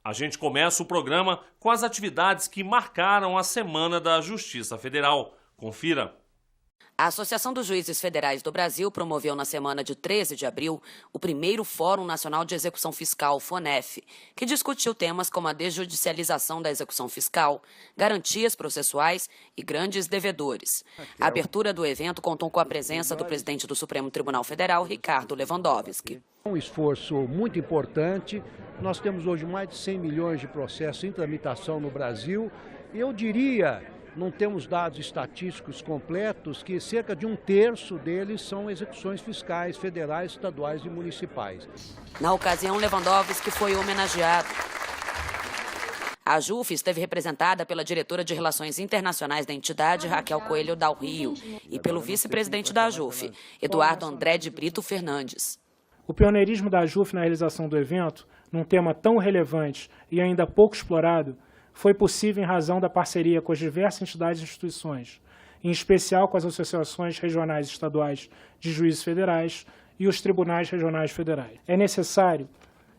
A gente começa o programa com as atividades que marcaram a Semana da Justiça Federal. Confira. A Associação dos Juízes Federais do Brasil promoveu na semana de 13 de abril o primeiro Fórum Nacional de Execução Fiscal, FONEF, que discutiu temas como a desjudicialização da execução fiscal, garantias processuais e grandes devedores. A abertura do evento contou com a presença do presidente do Supremo Tribunal Federal, Ricardo Lewandowski. Um esforço muito importante. Nós temos hoje mais de 100 milhões de processos em tramitação no Brasil. Eu diria, não temos dados estatísticos completos, que cerca de 1/3 deles são execuções fiscais federais, estaduais e municipais. Na ocasião, Lewandowski foi homenageado. A JUF esteve representada pela diretora de Relações Internacionais da entidade, Raquel Coelho Dal Rio, e pelo vice-presidente da JUF, Eduardo André de Brito Fernandes. O pioneirismo da JUF na realização do evento, num tema tão relevante e ainda pouco explorado, foi possível em razão da parceria com as diversas entidades e instituições, em especial com as associações regionais e estaduais de juízes federais e os tribunais regionais federais. É necessário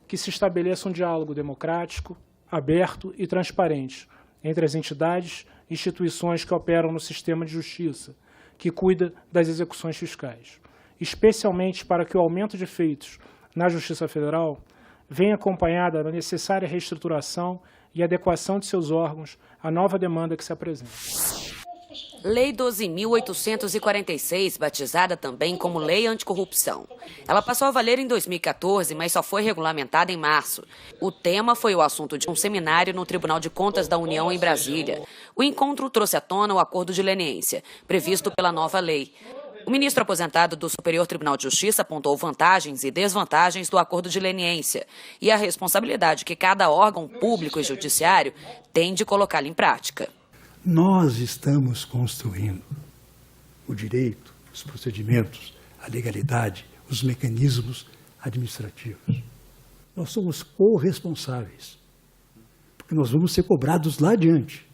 que se estabeleça um diálogo democrático, aberto e transparente entre as entidades e instituições que operam no sistema de justiça, que cuida das execuções fiscais, especialmente para que o aumento de feitos na Justiça Federal venha acompanhada da necessária reestruturação e adequação de seus órgãos à nova demanda que se apresenta. Lei 12.846, batizada também como Lei Anticorrupção. Ela passou a valer em 2014, mas só foi regulamentada em março. O tema foi o assunto de um seminário no Tribunal de Contas da União em Brasília. O encontro trouxe à tona o acordo de leniência, previsto pela nova lei. O ministro aposentado do Superior Tribunal de Justiça apontou vantagens e desvantagens do acordo de leniência e a responsabilidade que cada órgão público e judiciário tem de colocá-lo em prática. Nós estamos construindo o direito, os procedimentos, a legalidade, os mecanismos administrativos. Nós somos corresponsáveis, porque nós vamos ser cobrados lá adiante.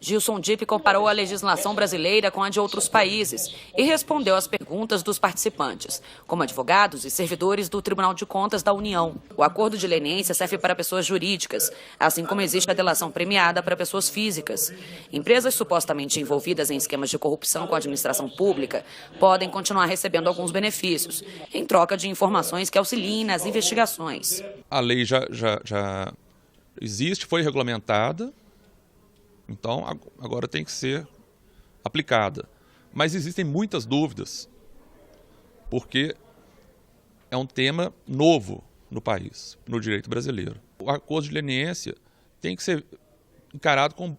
Gilson Dipp comparou a legislação brasileira com a de outros países e respondeu às perguntas dos participantes, como advogados e servidores do Tribunal de Contas da União. O acordo de leniência serve para pessoas jurídicas, assim como existe a delação premiada para pessoas físicas. Empresas supostamente envolvidas em esquemas de corrupção com a administração pública podem continuar recebendo alguns benefícios, em troca de informações que auxiliem nas investigações. A lei já existe, foi regulamentada. Então, agora tem que ser aplicada. Mas existem muitas dúvidas, porque é um tema novo no país, no direito brasileiro. O acordo de leniência tem que ser encarado com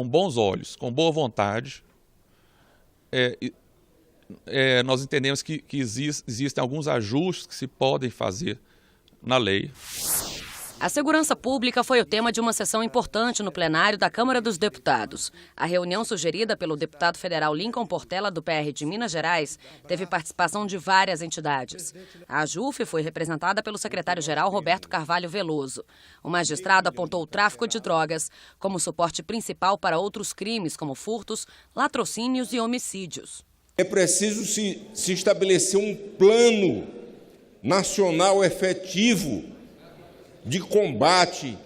bons olhos, com boa vontade. Nós entendemos que existem alguns ajustes que se podem fazer na lei. A segurança pública foi o tema de uma sessão importante no plenário da Câmara dos Deputados. A reunião sugerida pelo deputado federal Lincoln Portela, do PR de Minas Gerais, teve participação de várias entidades. A JUF foi representada pelo secretário-geral Roberto Carvalho Veloso. O magistrado apontou o tráfico de drogas como suporte principal para outros crimes, como furtos, latrocínios e homicídios. É preciso se estabelecer um plano nacional efetivo de combate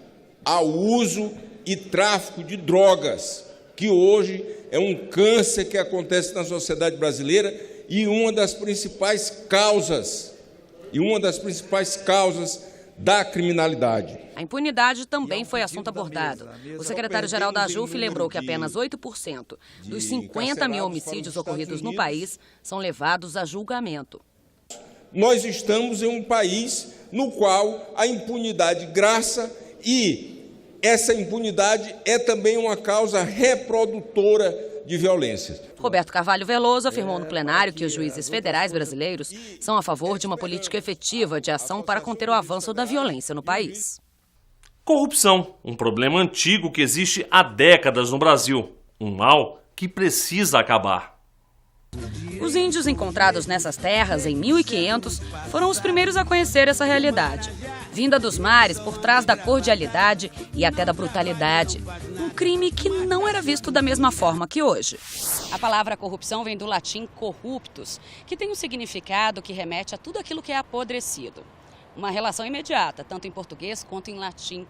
ao uso e tráfico de drogas, que hoje é um câncer que acontece na sociedade brasileira e uma das principais causas da criminalidade. A impunidade também foi assunto abordado. O secretário-geral da JUF lembrou que apenas 8% dos 50 mil homicídios ocorridos no país são levados a julgamento. Nós estamos em um país no qual a impunidade graça e essa impunidade é também uma causa reprodutora de violências. Roberto Carvalho Veloso afirmou no plenário que os juízes federais brasileiros são a favor de uma política efetiva de ação para conter o avanço da violência no país. Corrupção, um problema antigo que existe há décadas no Brasil. Um mal que precisa acabar. Os índios encontrados nessas terras em 1500 foram os primeiros a conhecer essa realidade. Vinda dos mares por trás da cordialidade e até da brutalidade. Um crime que não era visto da mesma forma que hoje. A palavra corrupção vem do latim corruptus, que tem um significado que remete a tudo aquilo que é apodrecido. Uma relação imediata, tanto em português quanto em latim.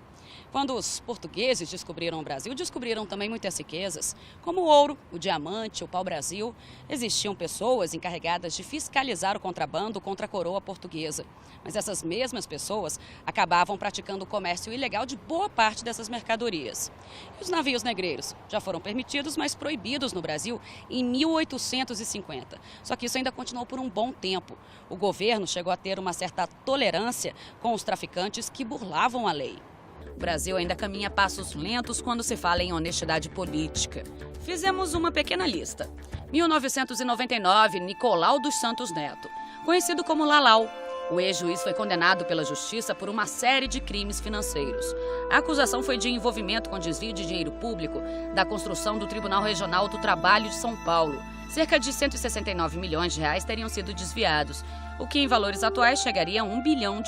Quando os portugueses descobriram o Brasil, descobriram também muitas riquezas, como o ouro, o diamante, o pau-brasil. Existiam pessoas encarregadas de fiscalizar o contrabando contra a coroa portuguesa. Mas essas mesmas pessoas acabavam praticando o comércio ilegal de boa parte dessas mercadorias. E os navios negreiros já foram permitidos, mas proibidos no Brasil em 1850. Só que isso ainda continuou por um bom tempo. O governo chegou a ter uma certa tolerância com os traficantes que burlavam a lei. O Brasil ainda caminha a passos lentos quando se fala em honestidade política. Fizemos uma pequena lista. 1999, Nicolau dos Santos Neto, conhecido como Lalau. O ex-juiz foi condenado pela justiça por uma série de crimes financeiros. A acusação foi de envolvimento com desvio de dinheiro público da construção do Tribunal Regional do Trabalho de São Paulo. Cerca de 169 milhões de reais teriam sido desviados, o que em valores atuais chegaria a R$1 bilhão.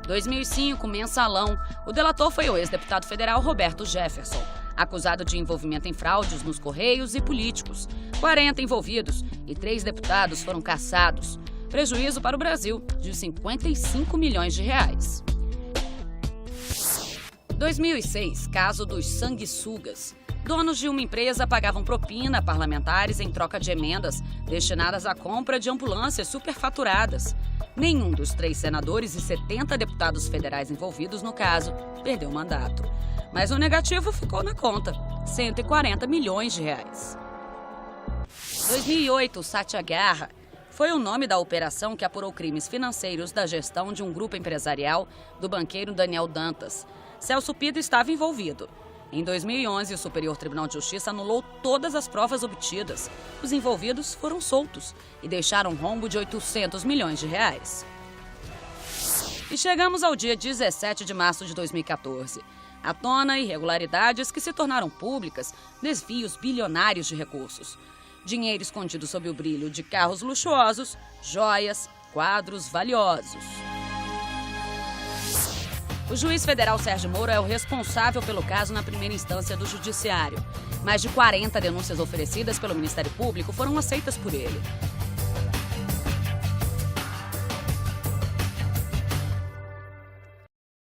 2005, mensalão. O delator foi o ex-deputado federal Roberto Jefferson, acusado de envolvimento em fraudes nos Correios e políticos. 40 envolvidos e 3 deputados foram cassados. Prejuízo para o Brasil de 55 milhões de reais. 2006, caso dos sanguessugas. Donos de uma empresa pagavam propina a parlamentares em troca de emendas destinadas à compra de ambulâncias superfaturadas. Nenhum dos 3 senadores e 70 deputados federais envolvidos no caso perdeu o mandato. Mas o negativo ficou na conta, 140 milhões de reais. 2008, Satyagraha foi o nome da operação que apurou crimes financeiros da gestão de um grupo empresarial do banqueiro Daniel Dantas. Celso Pido estava envolvido. Em 2011, o Superior Tribunal de Justiça anulou todas as provas obtidas. Os envolvidos foram soltos e deixaram um rombo de 800 milhões de reais. E chegamos ao dia 17 de março de 2014. À tona, irregularidades que se tornaram públicas, desvios bilionários de recursos. Dinheiro escondido sob o brilho de carros luxuosos, joias, quadros valiosos. O juiz federal Sérgio Moro é o responsável pelo caso na primeira instância do Judiciário. Mais de 40 denúncias oferecidas pelo Ministério Público foram aceitas por ele.